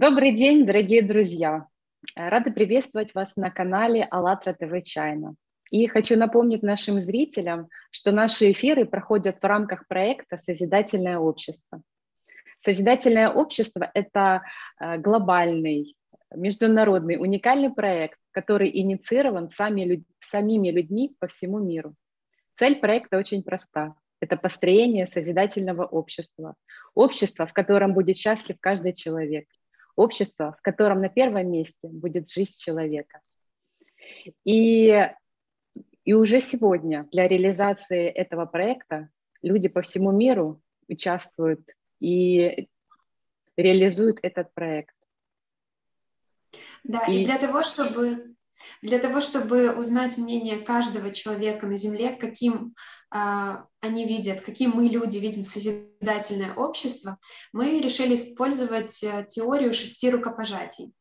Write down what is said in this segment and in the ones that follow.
Добрый день, дорогие друзья! Рады приветствовать вас на канале АЛЛАТРА ТВ Чайна. И хочу напомнить нашим зрителям, что наши эфиры проходят в рамках проекта «Созидательное общество». Созидательное общество – это глобальный, международный, уникальный проект, который инициирован самими людьми по всему миру. Цель проекта очень проста. Это построение созидательного общества. Общество, в котором будет счастлив каждый человек. Общество, в котором на первом месте будет жизнь человека. И уже сегодня для реализации этого проекта люди по всему миру участвуют и реализуют этот проект. Да, и для того, чтобы узнать мнение каждого человека на Земле, каким они видят, каким мы, люди, видим созидательное общество, мы решили использовать теорию 6 рукопожатий.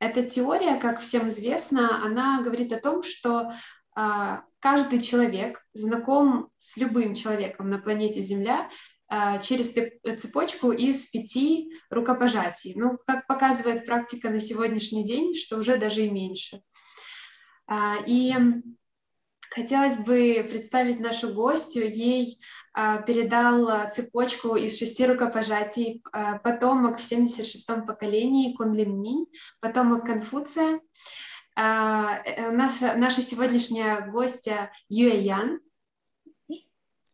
Эта теория, как всем известно, она говорит о том, что каждый человек знаком с любым человеком на планете Земля через цепочку из 5 рукопожатий. Ну, как показывает практика на сегодняшний день, что уже даже и меньше. И хотелось бы представить нашу гостью. Ей передал цепочку из 6 рукопожатий потомок в 76-м поколении Кун Линминь, потомок Конфуция. Наша сегодняшняя гостья Ян.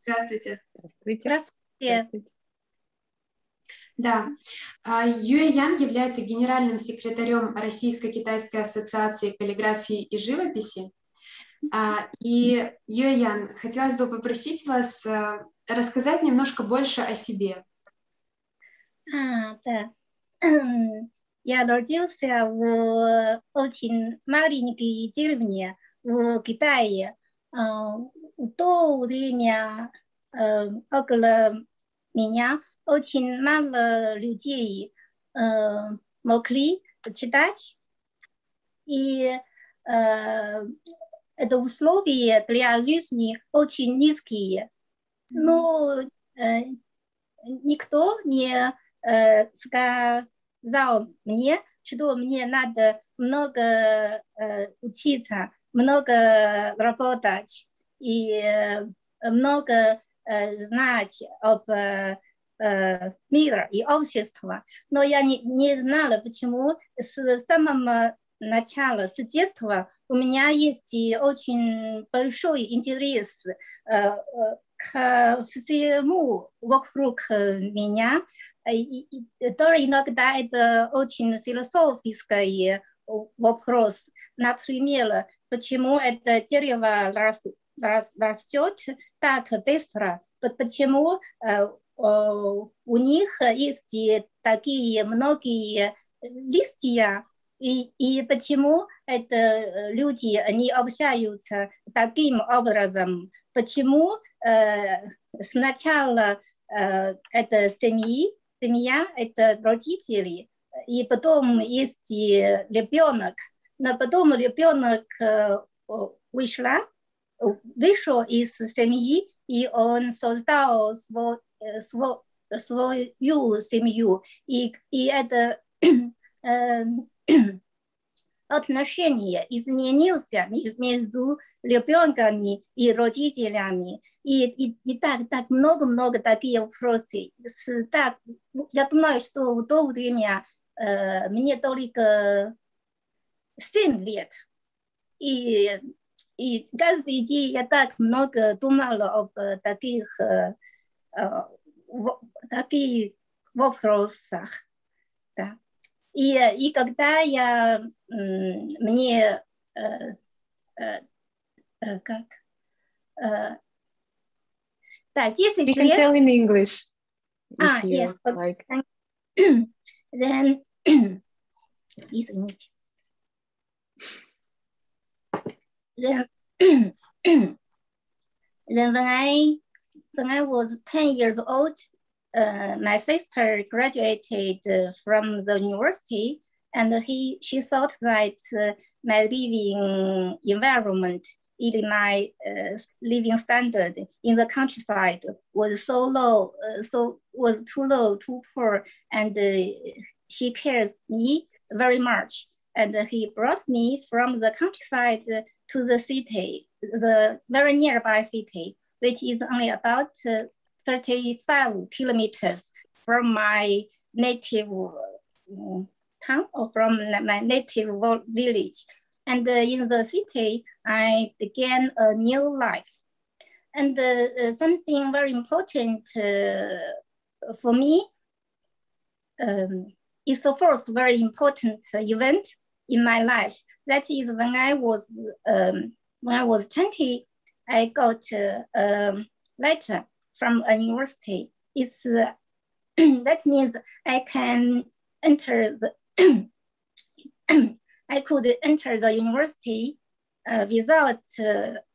Здравствуйте. Здравствуйте. Да, Ян является генеральным секретарем Российско-Китайской ассоциации каллиграфии и живописи. И, Ян, хотелось бы попросить вас рассказать немножко больше о себе. Да. Я родился в очень маленькой деревне в Китае. В то время около меня очень мало людей могли читать, и это условия для жизни очень низкие. Но никто не сказал мне, что мне надо много учиться, много работать и много знать об мире и обществе. Но я не знала, почему с самого начала, с детства у меня есть очень большой интерес к всему вокруг меня. Тоже иногда это очень философский вопрос. Например, почему это дерево растет так быстро, почему у них есть такие многие листья, и почему это люди, они общаются таким образом, почему сначала это семья, это родители, и потом есть ребенок, но потом ребенок вышел из семьи, и он создал свою семью, и это отношения изменился между ребенками и родителями. И так много такие вопросы. Я думаю, что в то время мне только 7 лет. И каждый день я так много думала об таких вопросах. Да. И когда мне да, 10 You лет... can tell in English. Yes. Like. Then, извините. Then when I was 10 years old, my sister graduated from the university, and she thought that my living environment, even my living standard in the countryside was so low, was too low, too poor, and he cares me very much. And he brought me from the countryside to the city, the very nearby city, which is only about 35 kilometers from my native town or from my native village. And in the city, I began a new life. And something very important for me is the first very important event in my life. That is when I was 20, I got a letter from a university. It's that means I can enter the I could enter the university without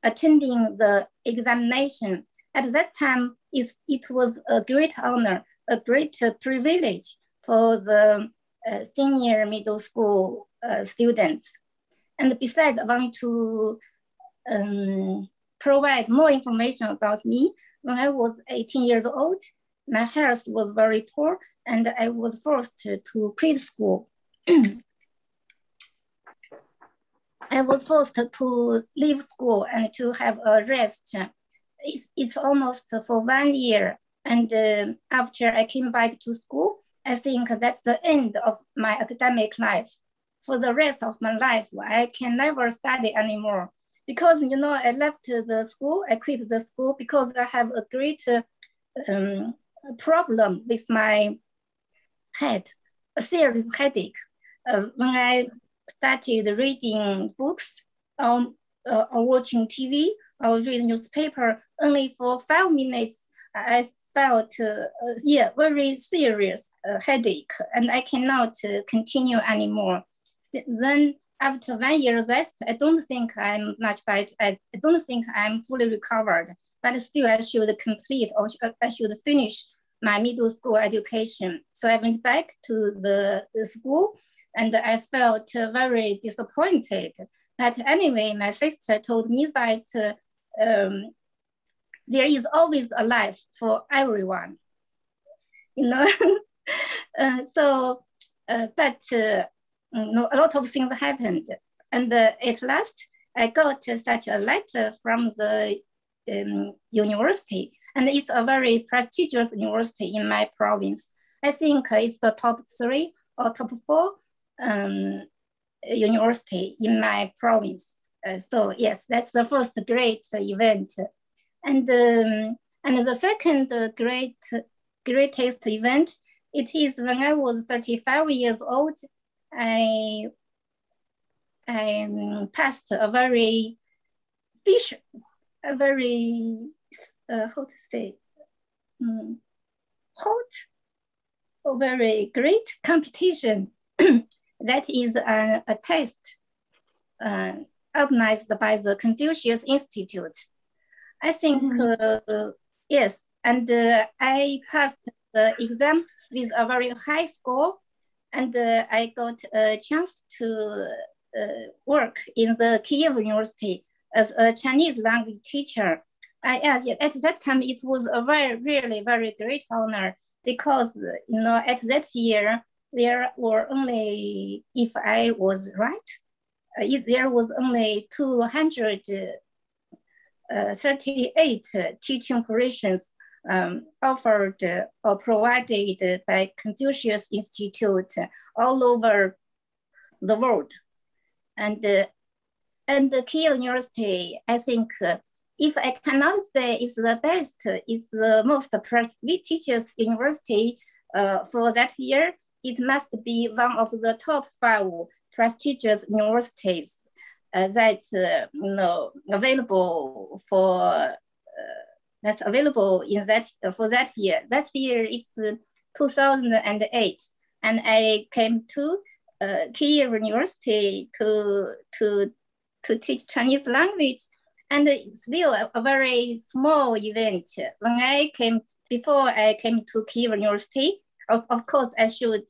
attending the examination. At that time, it was a great honor, a great privilege for the senior middle school students. And besides, I want to provide more information about me. When I was 18 years old, my health was very poor and I was forced to quit school. I was forced to leave school and to have a rest. It's almost for 1 year. And after I came back to school, I think that's the end of my academic life. For the rest of my life, I can never study anymore. Because, you know, I left the school, I quit the school because I have a great problem with my head, a serious headache. When I started reading books or watching TV or reading newspaper, only for 5 minutes, I felt very serious headache, and I cannot continue anymore. Then after 1 year's rest, I don't think I'm much better. I don't think I'm fully recovered, but still I should complete or I should finish my middle school education. So I went back to the school and I felt very disappointed. But anyway, my sister told me that there is always a life for everyone, you know. A lot of things happened. And at last, I got such a letter from the university. And it's a very prestigious university in my province. I think it's the top 3 or top 4 university in my province. So yes, that's the first great event. And the second greatest event, it is when I was 35 years old, I passed a very very great competition. That is a test organized by the Confucius Institute. I think, yes, and I passed the exam with a very high score, and I got a chance to work in the Kiev University as a Chinese language teacher. At that time, it was a really very great honor because, you know, at that year, there were only, if I was right, there was only 238 teaching positions offered or provided by Confucius Institute all over the world. And the Kiev University, I think, if I cannot say it's the best, it's the most prestigious university for that year, it must be one of the top 5 prestigious universities that's available for that's available in that for that year. That year is 2008, and I came to Kiev University to teach Chinese language, and it's still a very small event. Before I came to Kiev University, of course I should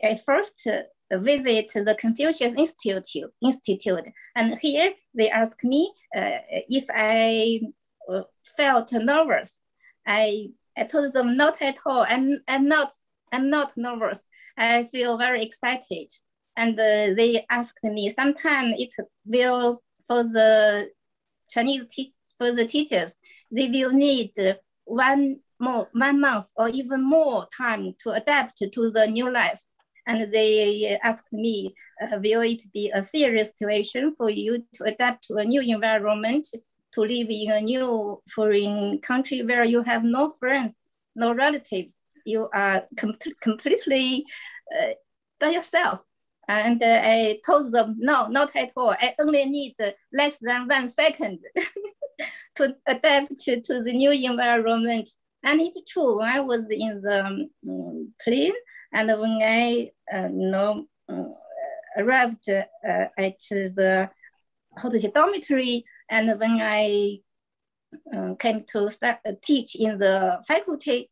at first visit the Confucius Institute, and here they asked me if I felt nervous. I told them not at all. I'm I'm not nervous. I feel very excited. And they asked me, sometimes it will, for the for the teachers, they will need 1 month or even more time to adapt to the new life. And they asked me, will it be a serious situation for you to adapt to a new environment, to live in a new foreign country where you have no friends, no relatives, you are completely by yourself? And I told them, no, not at all. I only need less than 1 second to adapt to the new environment. And it's true, when I was in the plane, and when I arrived at the dormitory, and when I came to start teach in the faculty,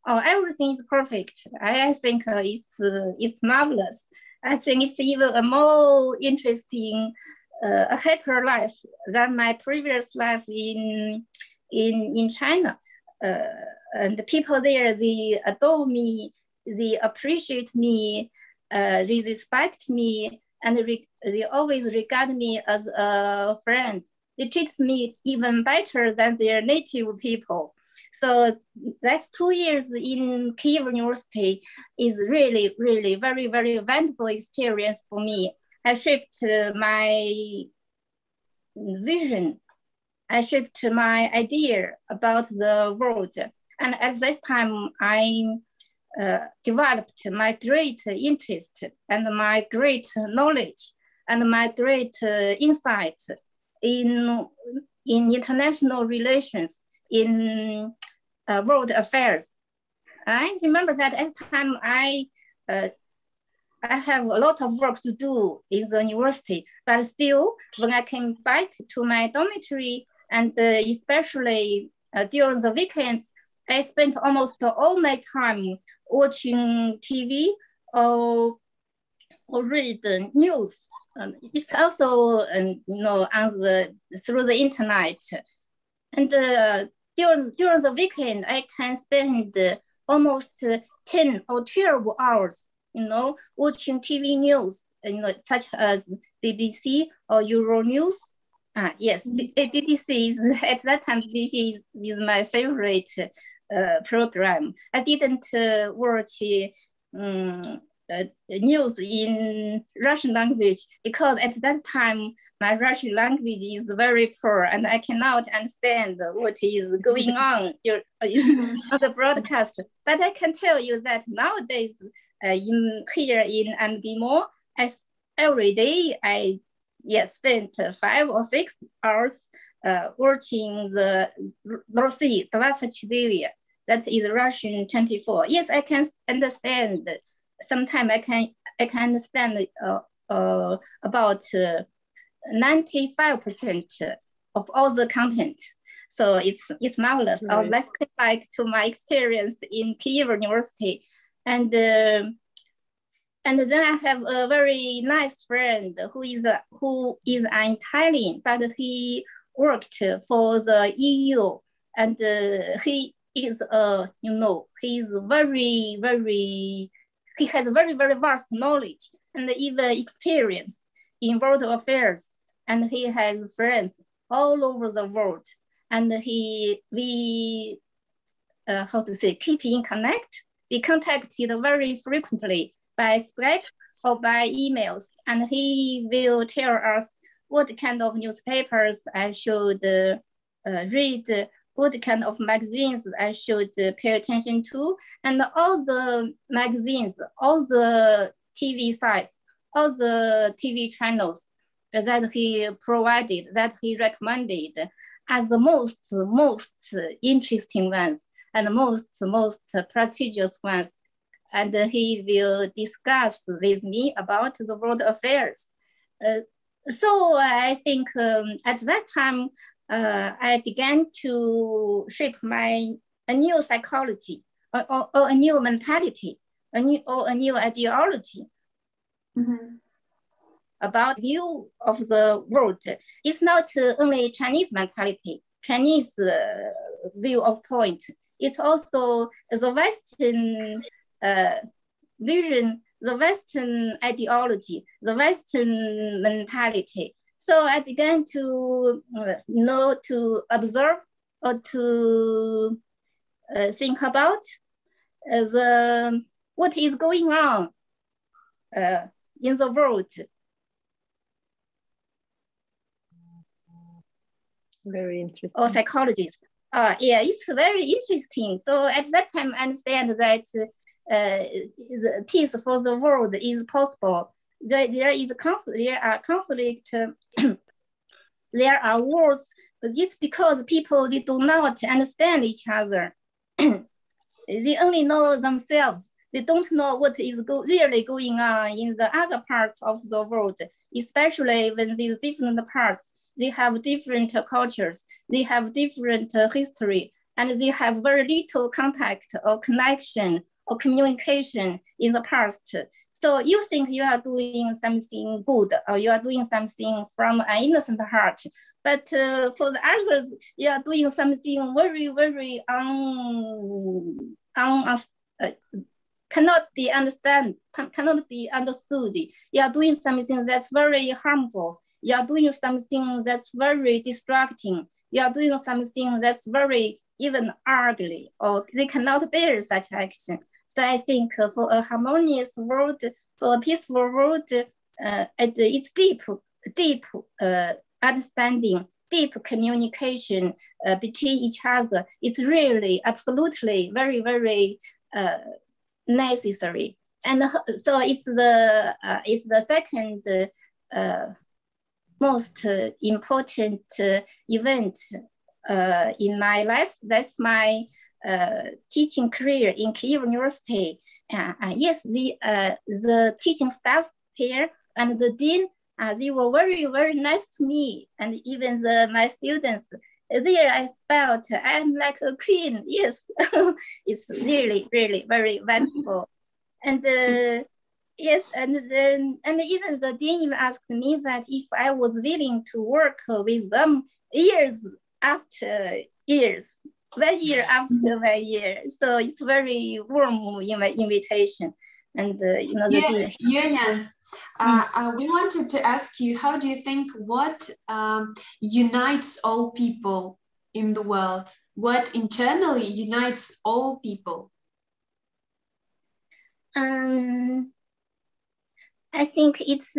everything is perfect. I think it's marvelous. I think it's even a more interesting, a happier life than my previous life in China. And the people there, they adore me, they appreciate me, they respect me, and they always regard me as a friend. They treat me even better than their native people. So that's 2 years in Kyiv University is really, really very, very wonderful experience for me. I shaped my vision. I shaped my idea about the world. And at that time, I developed my great interest and my great knowledge and my great insight in international relations, in world affairs. I remember that at the time I have a lot of work to do in the university, but still when I came back to my dormitory, and especially during the weekends, I spent almost all my time watching TV or read the news. It's also through the internet. And during the weekend, I can spend almost 10 or 12 hours, watching TV news, such as BBC or Euronews. Yes, BBC is, at that time, BBC is my favorite program. I didn't watch news in Russian language because at that time, my Russian language is very poor and I cannot understand what is going on on the broadcast. But I can tell you that nowadays, here in MD, every day I spent 5 or 6 hours watching the России 24. That is Russian 24. Yes, I can understand. Sometimes I can understand about 95% of all the content. So it's marvelous. Right. Let's get back to my experience in Kyiv University. And then I have a very nice friend who is an Italian, but he worked for the EU, and he is he has very, very vast knowledge and even experience in world affairs, and he has friends all over the world, and we keep in connect. We contacted very frequently by Skype or by emails, and he will tell us what kind of newspapers I should read, what kind of magazines I should pay attention to, and all the magazines, all the TV sites, all the TV channels that he provided, that he recommended as the most interesting ones and most prestigious ones. And he will discuss with me about the world affairs. So I think at that time, I began to shape a new psychology or a new mentality, a new ideology about view of the world. It's not only Chinese mentality, Chinese view of point. It's also the Western vision, the Western ideology, the Western mentality. So I began to to observe or to think about what is going on in the world. Very interesting. Or psychologists. Yeah, it's very interesting. So at that time, I understand that the peace for the world is possible. There is conflict. There are conflict. There are wars. But it's because people, they do not understand each other. They only know themselves. They don't know what is really going on in the other parts of the world, especially when these different parts, they have different cultures, they have different history, and they have very little contact or connection or communication in the past. So you think you are doing something good or you are doing something from an innocent heart, but for the others, you are doing something very, very cannot be understood. You are doing something that's very harmful. You are doing something that's very distracting. You are doing something that's very even ugly, or they cannot bear such action. So I think for a harmonious world, for a peaceful world, it's deep understanding, deep communication between each other. It's really, absolutely, very, very necessary. And so it's the second most important event in my life. That's my teaching career in Kyiv University. Yes, the teaching staff here and the dean, they were very, very nice to me. And even my students, there I felt I'm like a queen. Yes, it's really, really very wonderful. And yes, and even the dean asked me that if I was willing to work with them years after years, 1 year after 1 year. So it's very warm invitation. And the dean. We wanted to ask you, how do you think what unites all people in the world? What internally unites all people? I think it's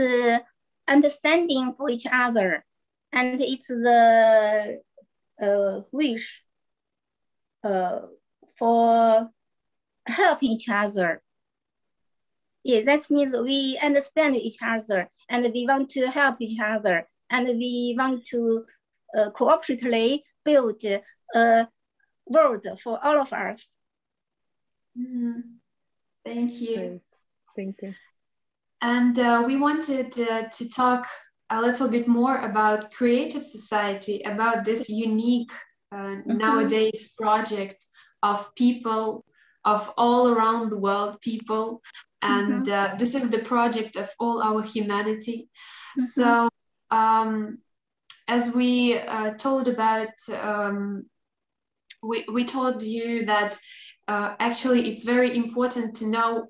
understanding for each other, and it's the wish for helping each other. Yeah, that means we understand each other and we want to help each other, and we want to cooperatively build a world for all of us. Thank you. Thank you. And we wanted to talk a little bit more about creative society, about this unique nowadays project of people of all around the world, people. And this is the project of all our humanity. So as we told about, we told you that actually it's very important to know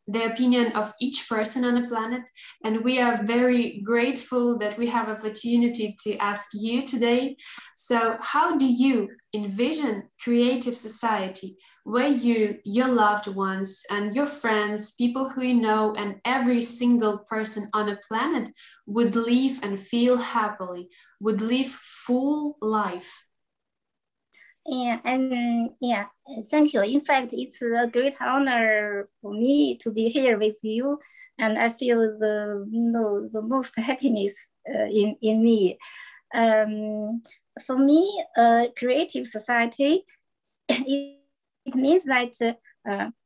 the opinion of each person on the planet. And we are very grateful that we have opportunity to ask you today. So how do you envision creative society where you, your loved ones and your friends, people who you know, and every single person on a planet would live and feel happily, would live full life? Yeah, and yes, thank you. In fact, it's a great honor for me to be here with you, and I feel the most happiness in me. For me, creative society, it means that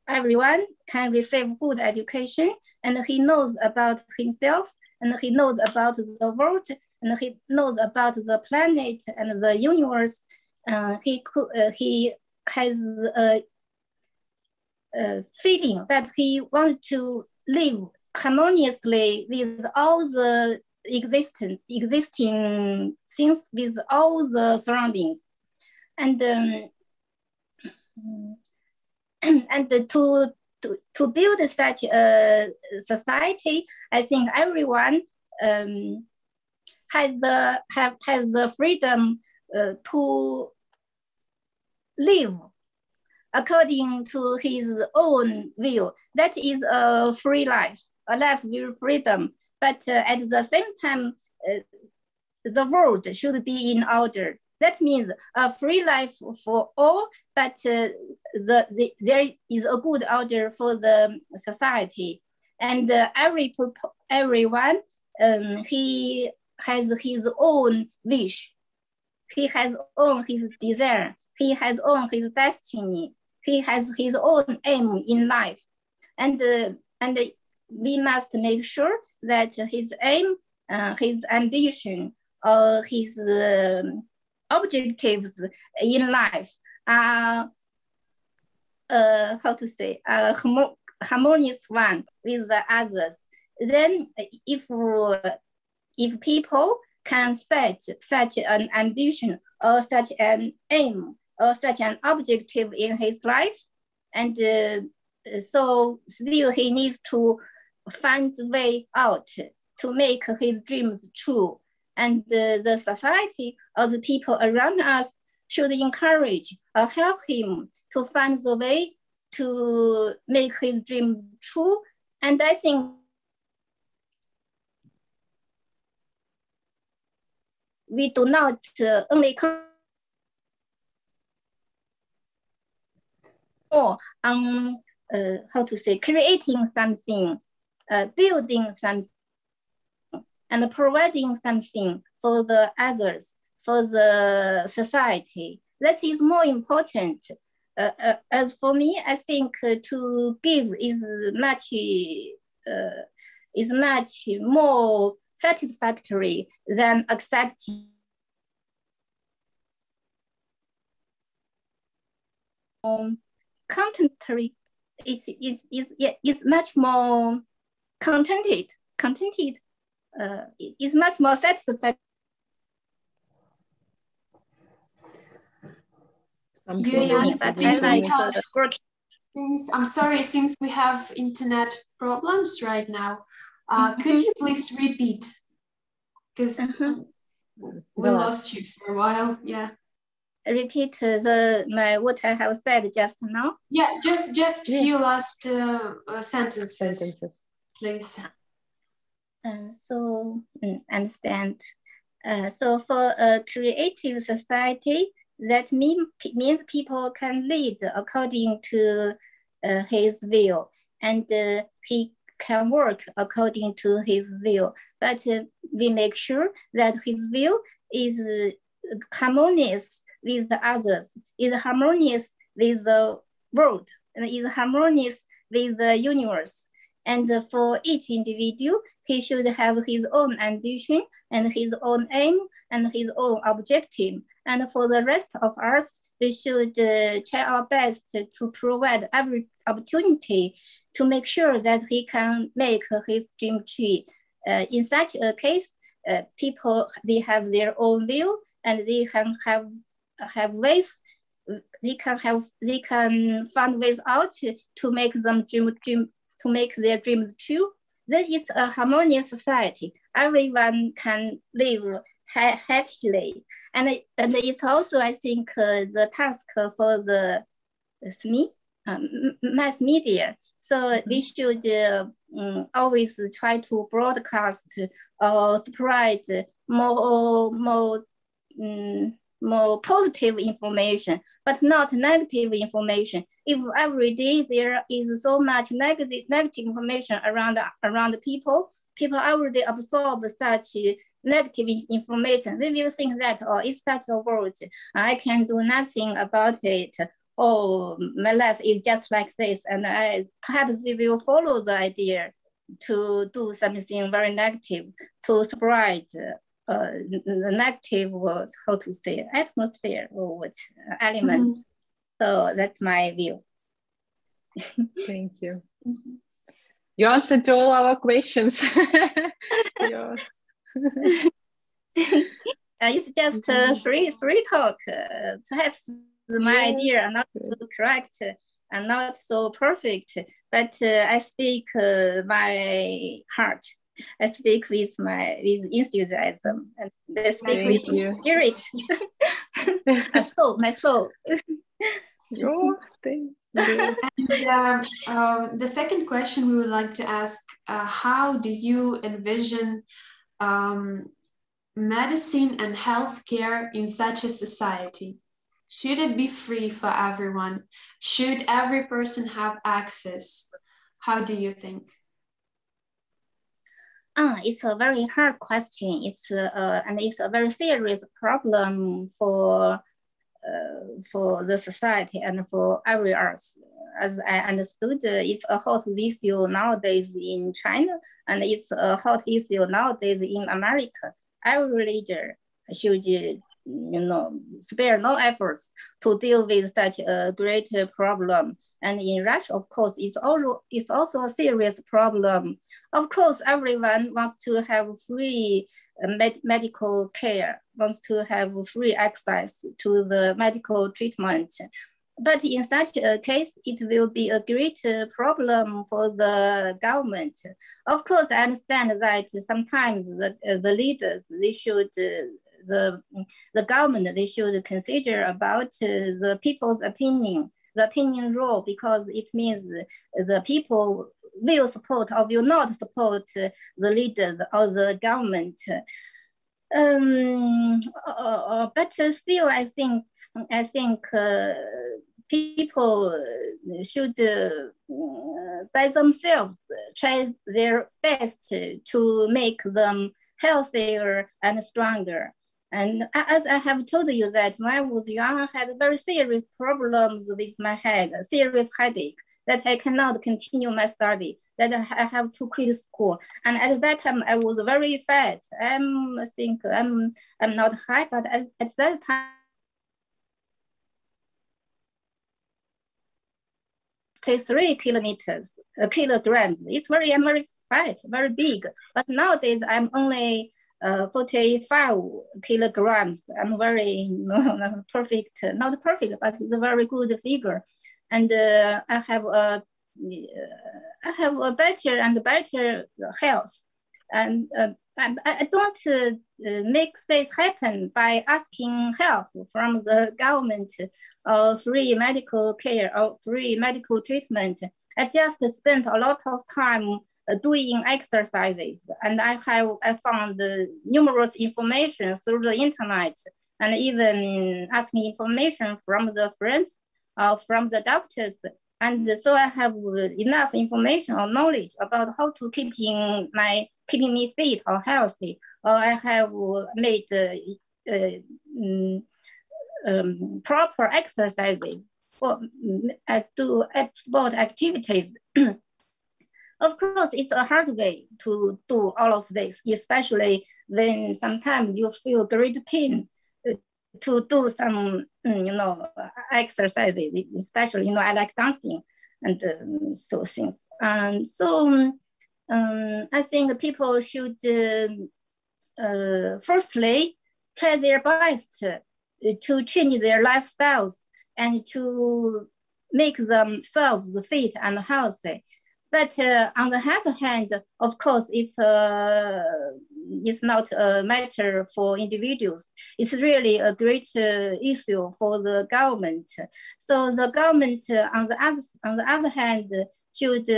everyone can receive good education, and he knows about himself, and he knows about the world, and he knows about the planet and the universe. He has a feeling that he wants to live harmoniously with all the existing things, with all the surroundings, and to to build such a society, I think everyone has the freedom to live according to his own will. That is a free life, a life with freedom. But at the same time, the world should be in order. That means a free life for all, but there is a good order for the society. And everyone, he has his own wish. He has own his desire. He has own his destiny. He has his own aim in life. And we must make sure that his aim, his ambition, or his objectives in life are harmonious one with the others. Then if people can set such an ambition or such an aim or such an objective in his life, and so still he needs to find the way out to make his dreams true. And the society or the people around us should encourage or help him to find the way to make his dreams true. And I think we do not only on creating something, building something, and providing something for the others, for the society. That is more important. As for me, I think to give is much more satisfactory than accepting. Contentry is much more contented. Is much more satisfactory. I'm sorry, it seems we have internet problems right now. Could you please repeat? Because we lost you for a while. Yeah. Repeat what I have said just now. Yeah, just few last sentences, please. So understand. So for a creative society, that means people can lead according to his will, and he can work according to his will. But we make sure that his will is harmonious with the others, is harmonious with the world, and is harmonious with the universe. And for each individual, he should have his own ambition and his own aim and his own objective. And for the rest of us, we should try our best to provide every opportunity to make sure that he can make his dream true. In such a case, people, they have their own will, and they can have ways, they can find ways out to make them to make their dreams true. Then it's a harmonious society. Everyone can live happily. And it's also, I think, the task for the SME, mass media. So we should always try to broadcast or spread more positive information, but not negative information. If every day there is so much negative information around people already absorb such negative information. They will think that, oh, it's such a world, I can do nothing about it. Oh, my life is just like this. And perhaps they will follow the idea to do something very negative, to spread the negative, atmosphere or what elements. So that's my view. Thank you. You answered to all our questions. It's just free talk. Perhaps my idea are not correct. I'm not so perfect, but I speak my heart. I speak with enthusiasm, and I speak with spirit. My soul. And the second question we would like to ask, how do you envision medicine and healthcare in such a society? Should it be free for everyone? Should every person have access? How do you think? It's a very hard question. And it's a very serious problem for the society and for every else. As I understood, it's a hot issue nowadays in China, and it's a hot issue nowadays in America. Every leader should, spare no efforts to deal with such a great problem. And in Russia, of course, it's also a serious problem. Of course, everyone wants to have free medical care, wants to have free access to the medical treatment. But in such a case, it will be a great problem for the government. Of course, I understand that sometimes the leaders, they should, the government, they should consider about the people's opinion, the opinion role, because it means the people will support or will not support the leader or the government. But still, I think people should by themselves try their best to make them healthier and stronger. And as I have told you that when I was young, I had very serious problems with my head, a serious headache, that I cannot continue my study, that I have to quit school. And at that time, I was very fat. I think I'm not high, but at that time, 3 kilograms. It's very fat, very big. But nowadays, I'm only 45 kilograms. I'm very perfect, not perfect, but it's a very good figure. And I have a better and better health. And I don't make this happen by asking help from the government or free medical care or free medical treatment. I just spent a lot of time doing exercises, and I found numerous information through the internet, and even asking information from the friends, from the doctors. And so I have enough information or knowledge about how to keeping me fit or healthy. Or I have made proper exercises or do sport activities. Of course, it's a hard way to do all of this, especially when sometimes you feel great pain to do some, exercises, especially, I like dancing and so things. So I think people should firstly try their best to change their lifestyles and to make themselves fit and healthy. But on the other hand, of course, it's not a matter for individuals. It's really a great issue for the government. So the government, on the other hand, should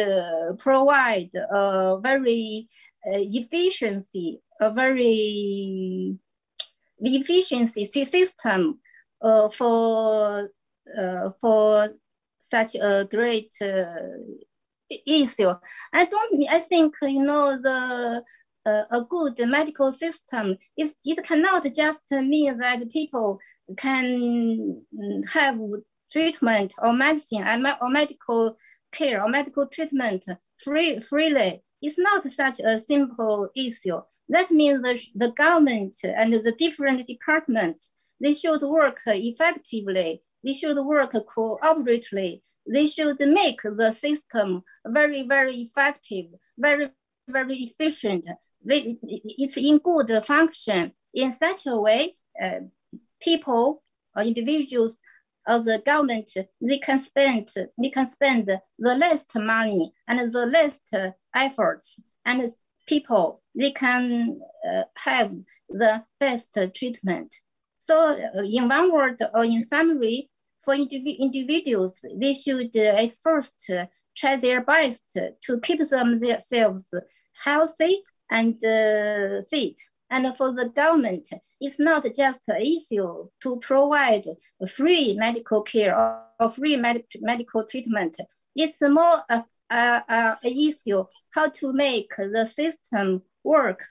provide a very efficiency system for such a great issue. I think a good medical system, it cannot just mean that people can have treatment or medicine or medical care or medical treatment freely. It's not such a simple issue. That means the government and the different departments, they should work effectively. They should work cooperatively. They should make the system very, very effective, very, very efficient. It's in good function. In such a way, people or individuals or the government, they can spend the least money and the least efforts, and people, they can have the best treatment. So in one word or in summary, for individuals, they should at first try their best to keep themselves healthy and fit. And for the government, it's not just an issue to provide free medical care or free medical treatment. It's more of an issue how to make the system work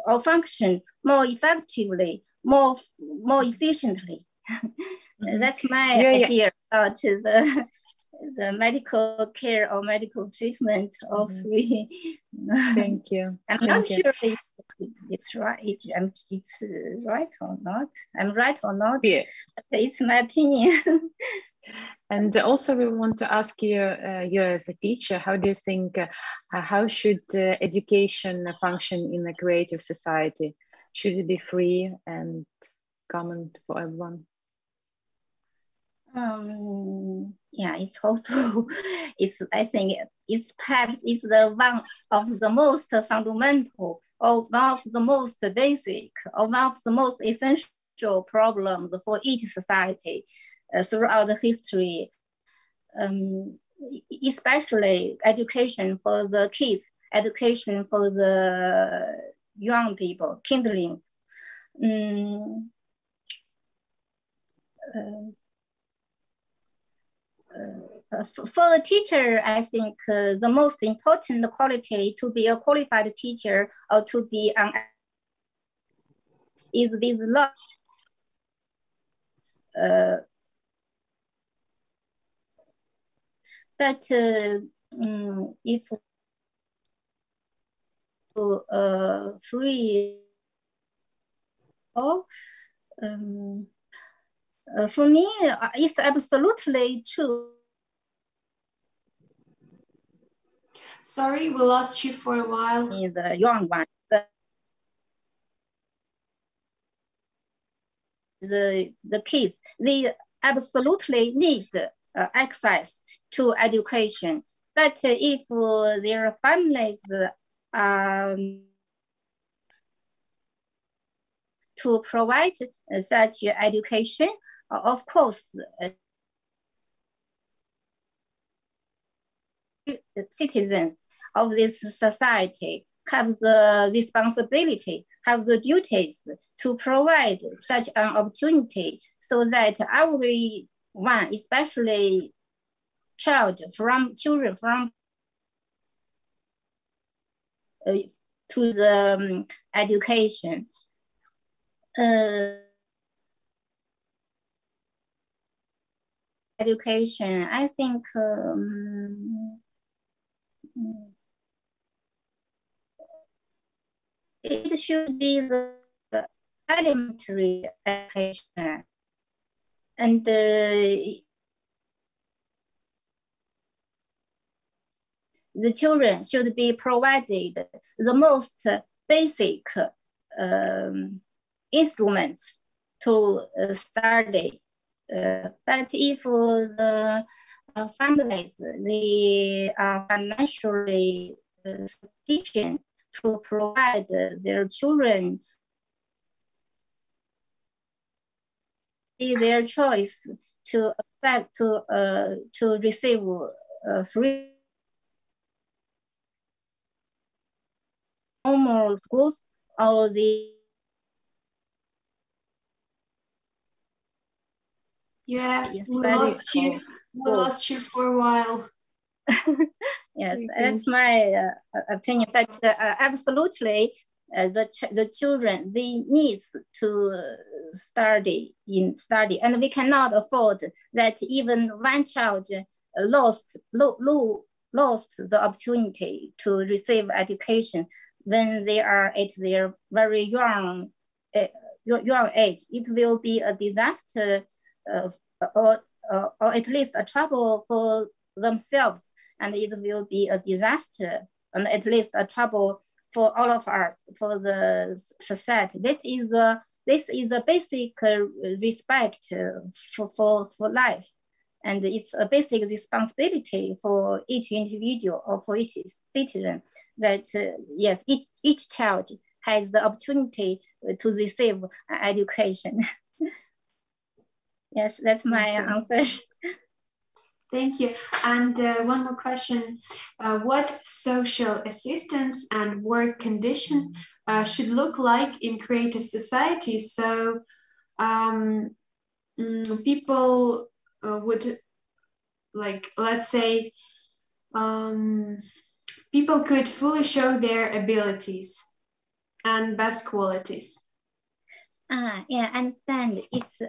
or function more effectively, more efficiently. That's my idea about the medical care or medical treatment of free. Thank you. I'm not sure it's right. It's right or not. I'm right or not. Yeah. It's my opinion. And also we want to ask you, you as a teacher, how do you think, how should education function in a creative society? Should it be free and common for everyone? Yeah, it's also, I think it's perhaps the one of the most fundamental or one of the most basic or one of the most essential problems for each society throughout the history, especially education for the kids, education for the young people, kindlings. For a teacher, I think the most important quality to be a qualified teacher or to be an is with love. But if free, for me, it's absolutely true. Sorry, we lost you for a while. The young one. The kids, they absolutely need access to education. But if their families to provide such education, of course, citizens of this society have the responsibility, have the duties to provide such an opportunity so that everyone, especially children from to the education. Education, I think it should be the elementary education, and the children should be provided the most basic instruments to study. But if the families, they are financially sufficient to provide their children their choice to accept to receive free normal schools or the we lost you for a while. Yes, that's my opinion. But absolutely, the children, they need to study, and we cannot afford that even one child lost the opportunity to receive education when they are at their very young age. It will be a disaster or at least a trouble for themselves, and it will be a disaster and at least a trouble for all of us, for the society. That is the This is a basic respect for life. And it's a basic responsibility for each individual or for each citizen that, yes, each child has the opportunity to receive education. Yes, that's my answer. Thank you. And one more question. What social assistance and work condition should look like in creative societies so people would, like, let's say, people could fully show their abilities and best qualities? Yeah, I understand. It's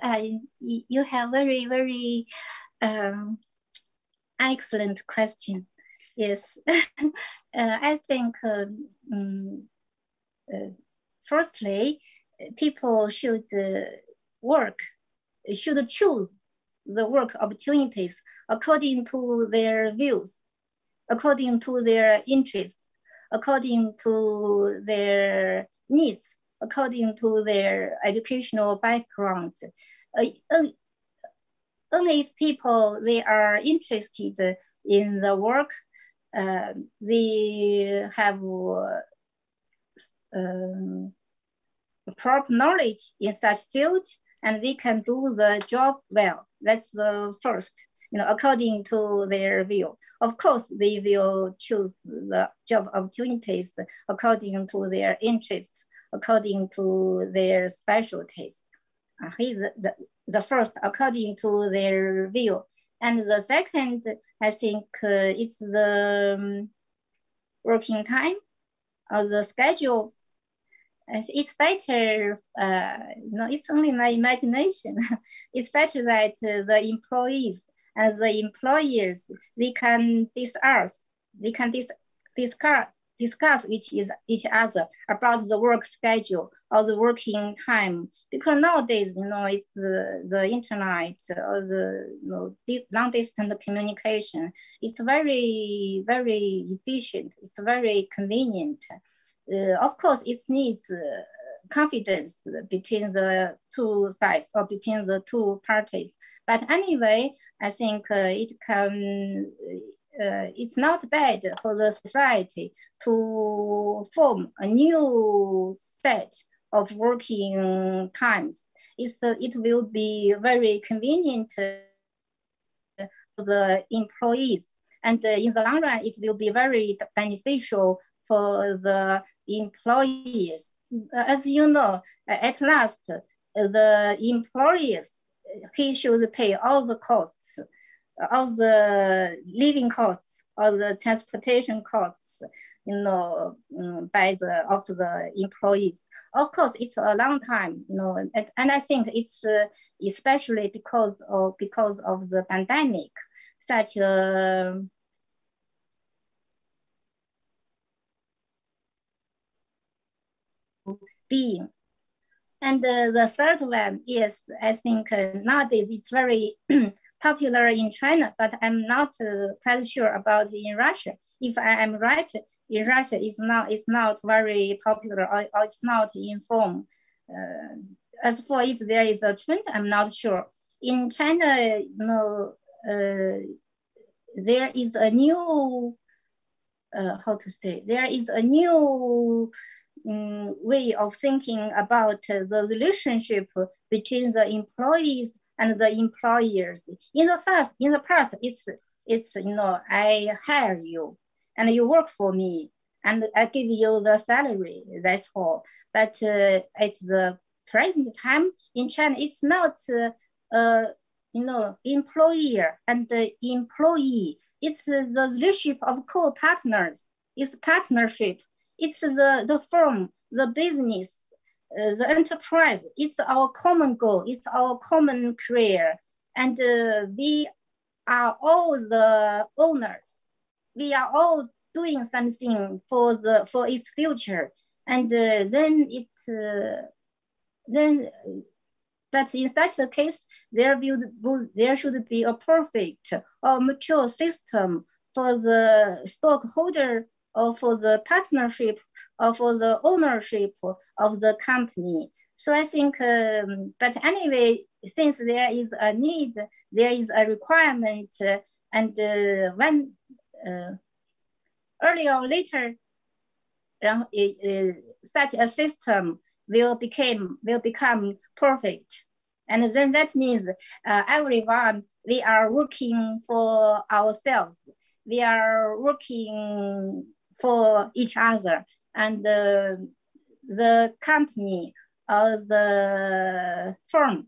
you have very, very excellent questions. Yes, I think firstly, people should should choose the work opportunities according to their views, according to their interests, according to their needs, according to their educational background. Only if people, they are interested in the work, they have proper knowledge in such field, and they can do the job well. That's the first, according to their view. Of course, they will choose the job opportunities according to their interests, according to their specialties. The first, according to their view. And the second, I think it's the working time or the schedule. It's better, it's only my imagination. It's better that the employees and the employers, they can discuss with each other about the work schedule or the working time. Because nowadays, it's the internet or the long distance communication. It's very, very efficient. It's very convenient. Of course, it needs confidence between the two sides or between the two parties. But anyway, I think it can. It's not bad for the society to form a new set of working times. It will be very convenient for the employees, and in the long run, it will be very beneficial for the employees. As you know, at last, the employees, he should pay all the costs, all the living costs, all the transportation costs, by the employees. Of course, it's a long time, and I think it's especially because of the pandemic, such a being. And the third one is, I think nowadays it's very popular in China, but I'm not quite sure about in Russia. If I am right, in Russia it's not very popular, or it's not informed. As for if there is a trend, I'm not sure. In China, there is a new, there is a new way of thinking about the relationship between the employees and the employers. In the past, it's I hire you and you work for me and I give you the salary, that's all. But at the present time in China, it's not employer and the employee. It's the relationship of co-partners. It's partnership. It's the firm, the business, the enterprise. It's our common goal. It's our common career. And we are all the owners. We are all doing something for its future. And but in such a case, there should be a perfect or mature system for the stockholder or for the partnership or for the ownership of the company. So I think, but anyway, since there is a need, there is a requirement, and when earlier or later, such a system will become perfect. And then that means everyone, we are working for ourselves. We are working for each other. And the company or the firm,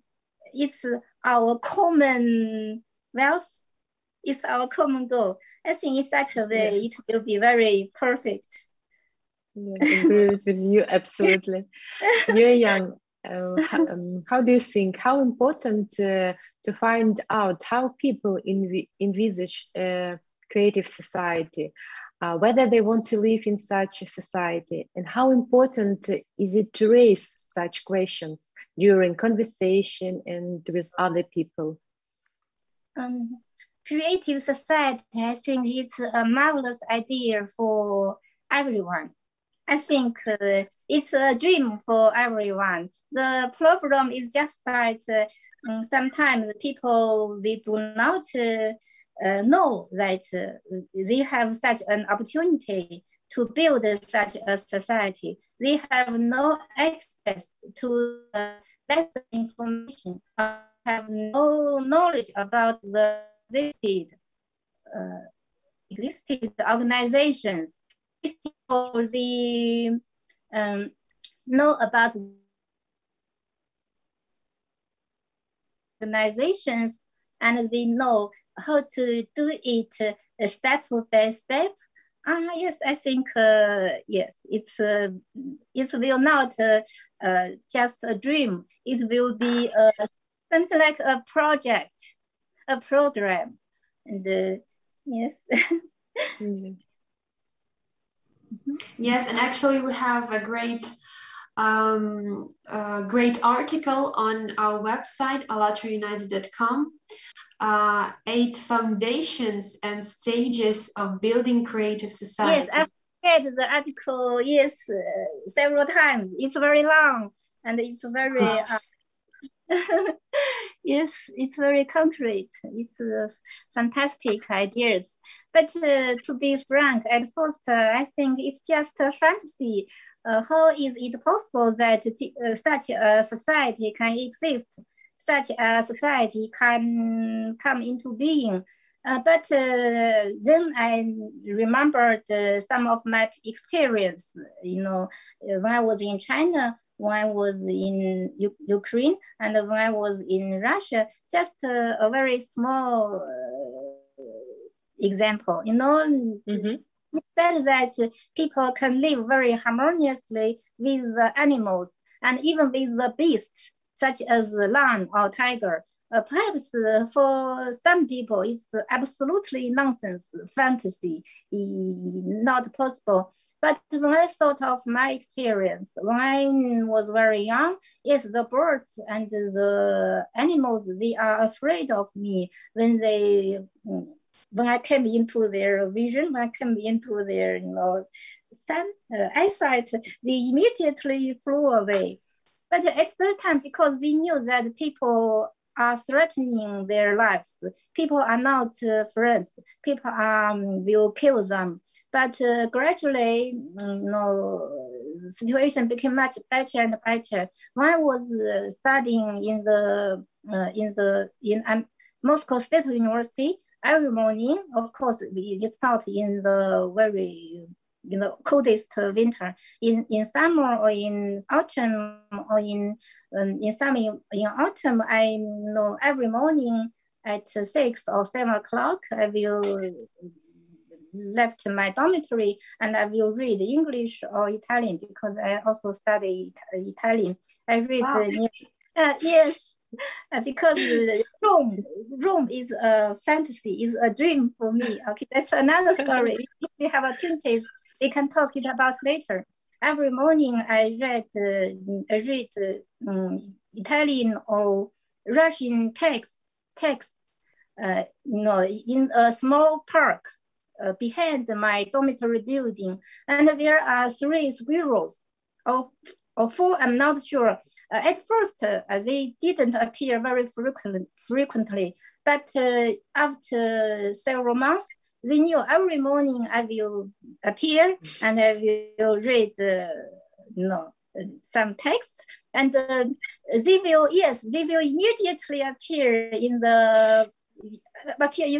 it's our common wealth, it's our common goal. I think in such a way, it will be very perfect. I agree with you, absolutely. You're young. How do you think, how important to find out how people envisage a creative society, whether they want to live in such a society, and how important is it to raise such questions during conversation and with other people? Creative society, I think it's a marvelous idea for everyone. I think it's a dream for everyone. The problem is just that sometimes people, they do not know that they have such an opportunity to build such a society. They have no access to that information, have no knowledge about the existed organizations. If people they know about organizations and they know how to do it step by step, yes, I think yes, it will not just a dream. It will be something like a project, a program, and yes. Yes, and actually we have a great article on our website, allatraunites.com, 8 foundations and stages of building creative society. Yes, I read the article, yes, several times. It's very long and it's very, yes, it's very concrete. It's fantastic ideas. But to be frank, at first, I think it's just a fantasy. How is it possible that such a society can exist? Such a society can come into being. But then I remembered some of my experience, you know, when I was in China, when I was in Ukraine, and when I was in Russia, just a very small example, you know, it said that people can live very harmoniously with the animals and even with the beasts, such as the lion or tiger. Perhaps for some people, it's absolutely nonsense, fantasy, not possible. But when I thought of my experience, when I was very young, yes, the birds and the animals, they are afraid of me when I came into their vision, when I came into their, you know, eyesight, they immediately flew away. But at that time, because they knew that people are threatening their lives, people are not friends, people will kill them. But gradually, you know, the situation became much better and better. When I was studying in Moscow State University, every morning, of course, it's not in the very, you know, coldest winter. In summer or in autumn or in autumn, I know every morning at 6 or 7 o'clock, I will left my dormitory and I will read English or Italian because I also study Italian. I read, yes, because Rome is a fantasy, is a dream for me. Okay, that's another story. If we have opportunities, we can talk it about later. Every morning I read Italian or Russian texts, you know, in a small park behind my dormitory building, and there are 3 squirrels or 4, I'm not sure, At first, they didn't appear very frequently, but after several months, they knew every morning I will appear and I will read, some text, and they will immediately appear in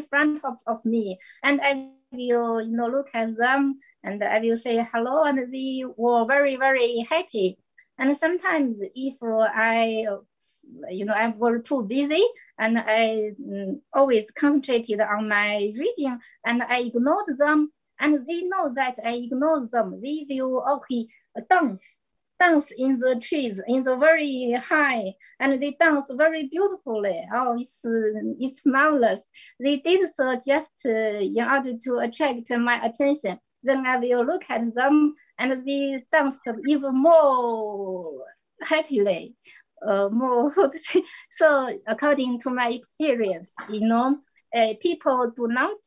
front of me, and I will look at them, and I will say hello, and they were very, very happy. And sometimes if I was too busy and I always concentrated on my reading and I ignored them, and they know that I ignored them, they will dance in the trees, in the very high, and they dance very beautifully. Oh, it's marvelous. They did so just in order to attract my attention. Then I will look at them, and they danced even more happily. So according to my experience, people do not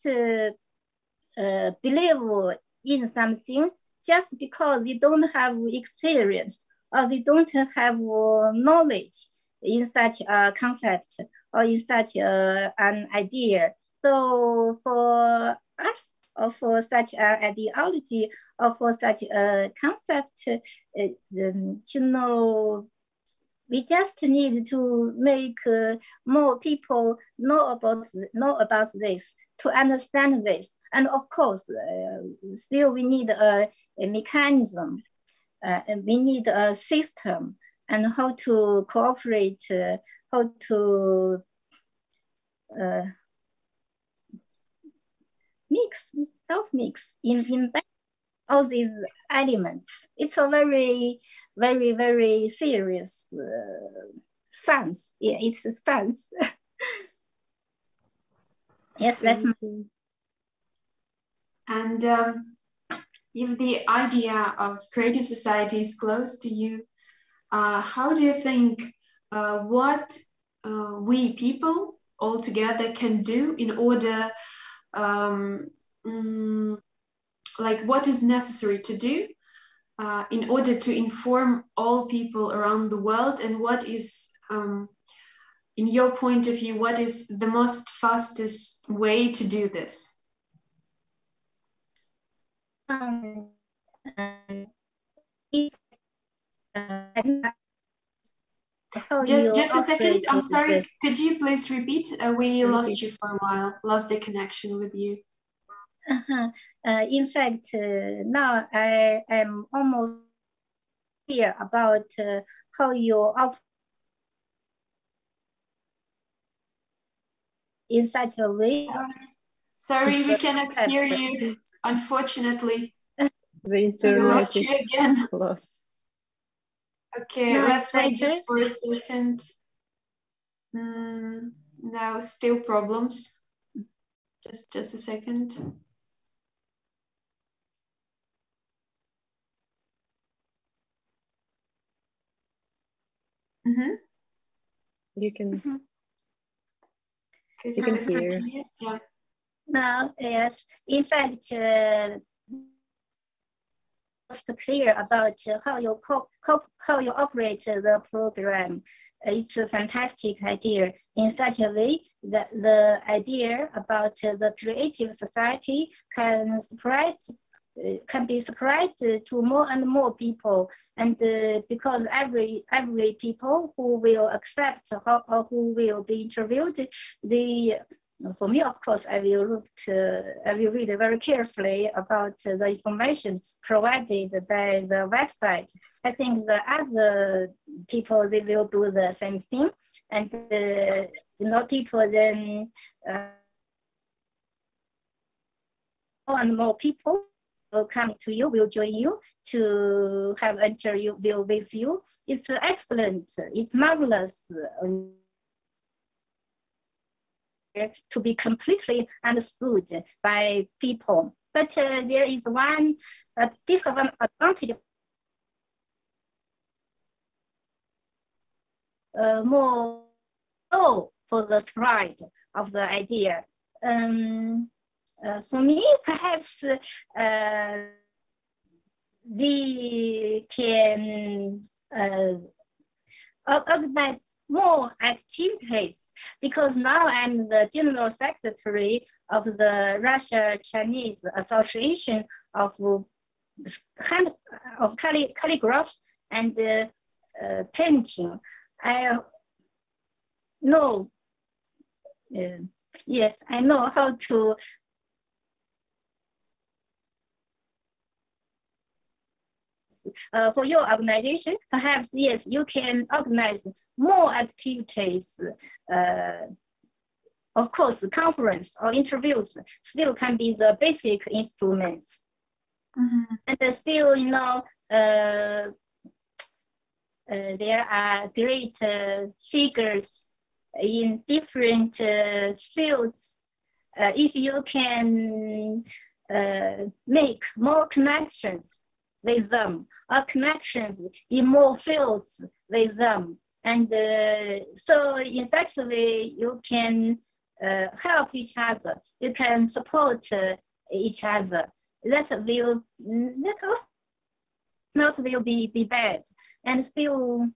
believe in something just because they don't have experience or they don't have knowledge in such a concept or in such an idea. So for us, or for such an ideology, or for such a concept, we just need to make more people know about this, to understand this. And of course, still we need a mechanism, we need a system, and how to cooperate, how to mix in all these elements. It's a very, very, very serious science. Yeah, it's a science. Yes, that's. And if the idea of creative society is close to you, how do you think what we people all together can do in order, like what is necessary to do in order to inform all people around the world, and what is, in your point of view, what is the most fastest way to do this? Just a second, I'm sorry, could you please repeat? We lost you for a while, lost the connection with you. In fact, now I am almost clear about how you operate in such a way. Sorry, we cannot hear you, unfortunately. The internet is again. closed. Okay, no, let's wait just for a second. No, still problems. Just a second. You can. You can hear. Yeah. No, yes. In fact, it's clear about how you operate the program. It's a fantastic idea in such a way that the idea about the creative society can be spread to more and more people, and because every people who will accept or who will be interviewed, for me, of course, I will read very carefully about the information provided by the website. I think the other people, they will do the same thing, and people then more and more people will come to you, will join you to have an interview with you. It's excellent. It's marvelous. To be completely understood by people, but there is one disadvantage. More for the spread of the idea. For me, perhaps we can organize more activities, because now I'm the General Secretary of the Russia-Chinese Association of calligraph and painting. I know, yes, I know how to for your organization, perhaps, yes, you can organize more activities. Of course, the conference or interviews still can be the basic instruments. And still, you know, there are great figures in different fields. If you can make more connections with them, or connections in more fields with them. And so in such a way, you can help each other. You can support each other. That also not will be bad. And still,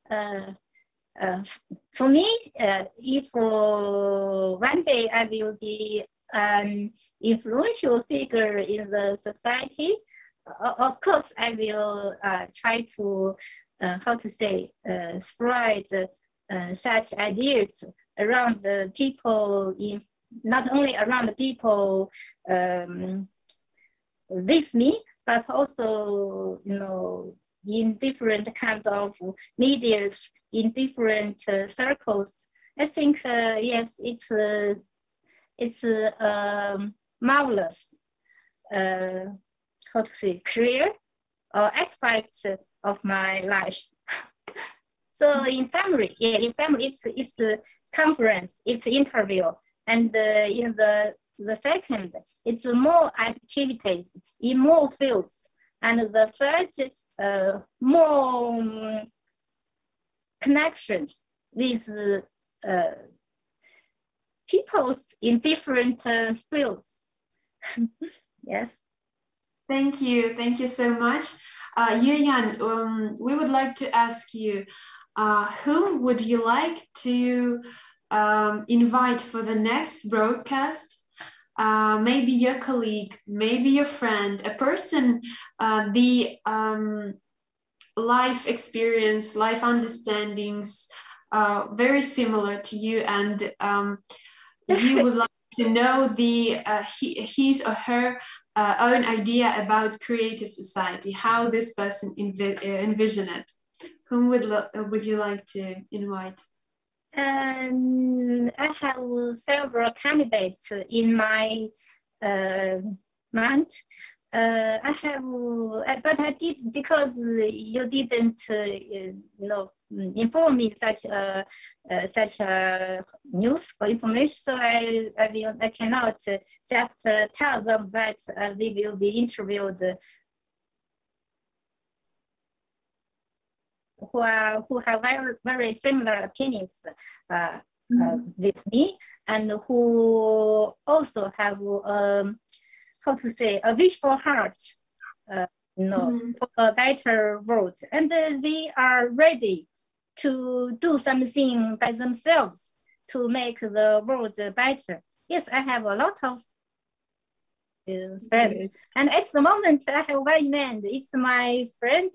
for me, if one day I will be an influential figure in the society, of course, I will try to, spread such ideas around the people, not only around the people with me, but also, you know, in different kinds of medias, in different circles. I think, yes, it's marvelous. Career or aspect of my life. So in summary, it's a conference, it's interview, and in the second, it's more activities in more fields, and the third, more connections with people in different fields. Yes. Thank you so much. Yuyan, we would like to ask you, whom would you like to invite for the next broadcast? Maybe your colleague, maybe your friend, a person, the life experience, life understandings very similar to you, and you would like to know his or her own idea about creative society, how this person envision it. Whom would you like to invite? I have several candidates in my mind. I have, but I did, because you didn't, inform me such news or information. So I cannot just tell them that they will be interviewed who have very similar opinions with me, and who also have a wishful heart, for a better world, and they are ready to do something by themselves to make the world better. Yes, I have a lot of friends, and at the moment I have one man. It's my friend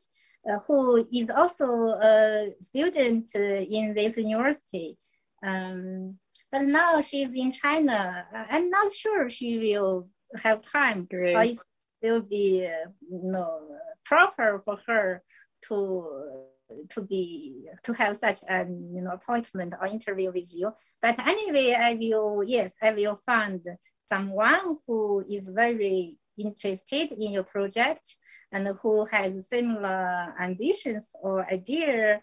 who is also a student in this university. But now she's in China. I'm not sure she will have time. Great. Or it will be proper for her to have such an appointment or interview with you. But anyway, I will find someone who is very interested in your project and who has similar ambitions or idea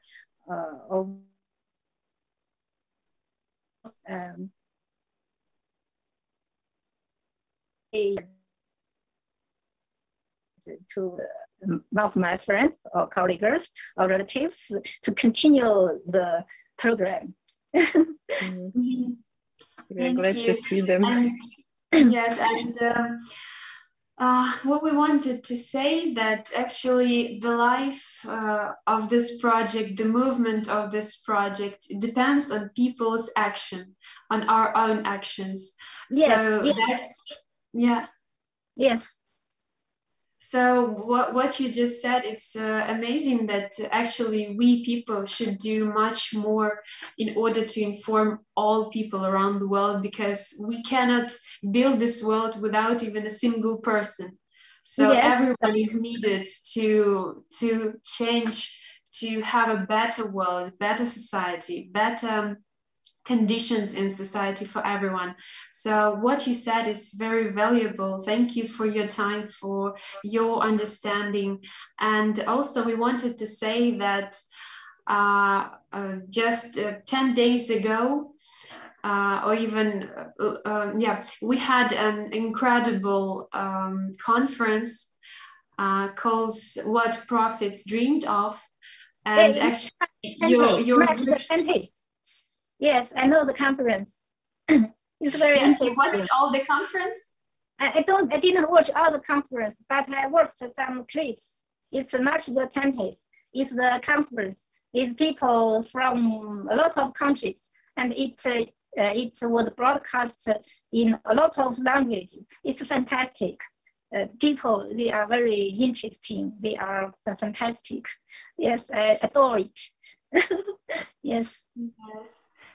of to one of my friends or colleagues or relatives to continue the program. We're glad to see them. Yes, and What we wanted to say that actually the life of this project, the movement of this project depends on people's action, on our own actions. Yes, so yes. that's, yeah. Yes. So what you just said, it's amazing that actually we people should do much more in order to inform all people around the world, because we cannot build this world without even a single person. So Yes. everyone is needed to change, to have a better world, better society, better conditions in society for everyone. So what you said is very valuable. Thank you for your time, for your understanding. And also we wanted to say that just 10 days ago, or even, we had an incredible conference called What Prophets Dreamed of. And actually, your Yes, I know the conference. It's very yes, interesting. you watched all the conference? I didn't watch all the conference, but I watched some clips. It's not the 20th. It's the conference with people from a lot of countries, and it was broadcast in a lot of languages. It's fantastic. People, they are very interesting. They are fantastic. Yes, I adore it. Yes.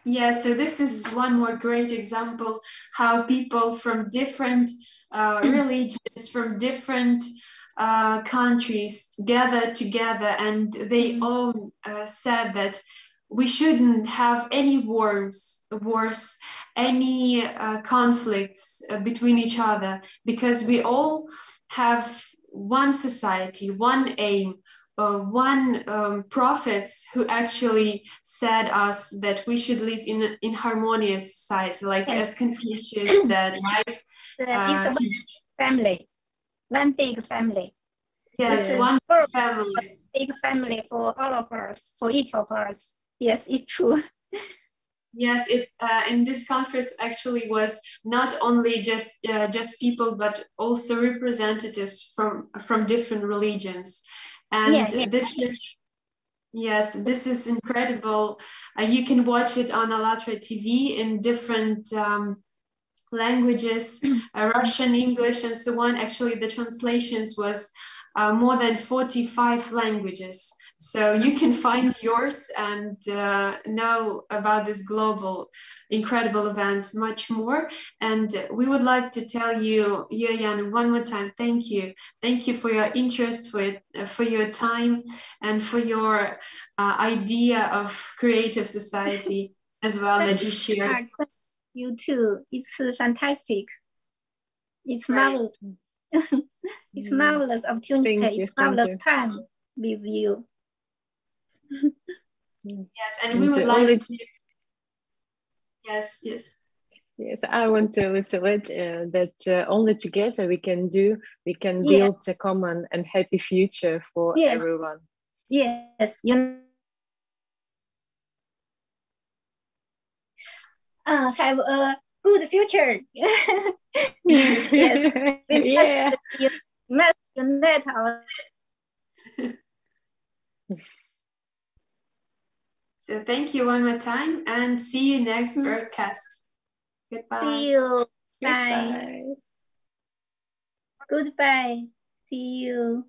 Yes, so this is one more great example how people from different religions, from different countries gathered together, and they all said that we shouldn't have any wars, any conflicts between each other, because we all have one society, one aim, one prophets who actually said us that we should live in harmonious society, like as Confucius said, right? It's a family, one big family. Yes, It's one a family. Big family for all of us, for each of us. Yes, it's true. Yes, in this conference actually was not only just people, but also representatives from different religions. And this is incredible. You can watch it on ALLATRA TV in different languages, Russian, English, and so on. Actually, the translations was more than 45 languages. So you can find yours and know about this global, incredible event much more. And we would like to tell you, Yuyan, one more time, thank you. Thank you for your interest, for your time, and for your idea of creative society as well that you shared. You too. It's fantastic. It's marvelous. It's marvelous opportunity. It's marvelous time with you. Yes, and we would like to. Yes. Yes, I want to reiterate that only together we can build a common and happy future for everyone. Yes, have a good future. Yes, we must unite our. So thank you one more time, and see you next broadcast. Goodbye. See you. Bye. Goodbye. See you.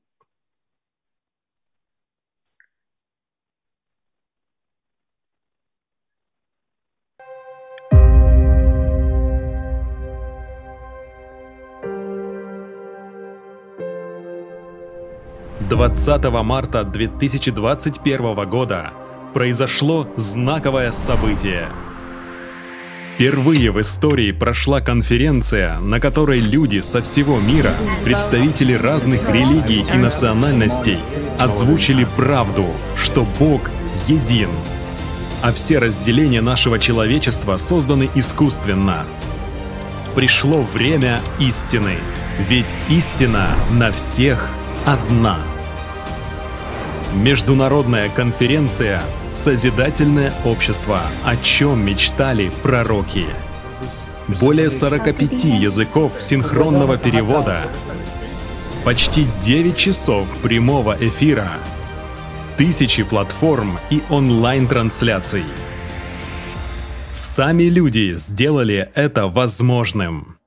Марта 2021 года произошло знаковое событие. Впервые в истории прошла конференция, на которой люди со всего мира, представители разных религий и национальностей, озвучили правду, что Бог един, а все разделения нашего человечества созданы искусственно. Пришло время истины, ведь истина на всех одна. Международная конференция «Созидательное общество. О чем мечтали пророки». Более 45 языков синхронного перевода, почти 9 часов прямого эфира, тысячи платформ и онлайн-трансляций. Сами люди сделали это возможным.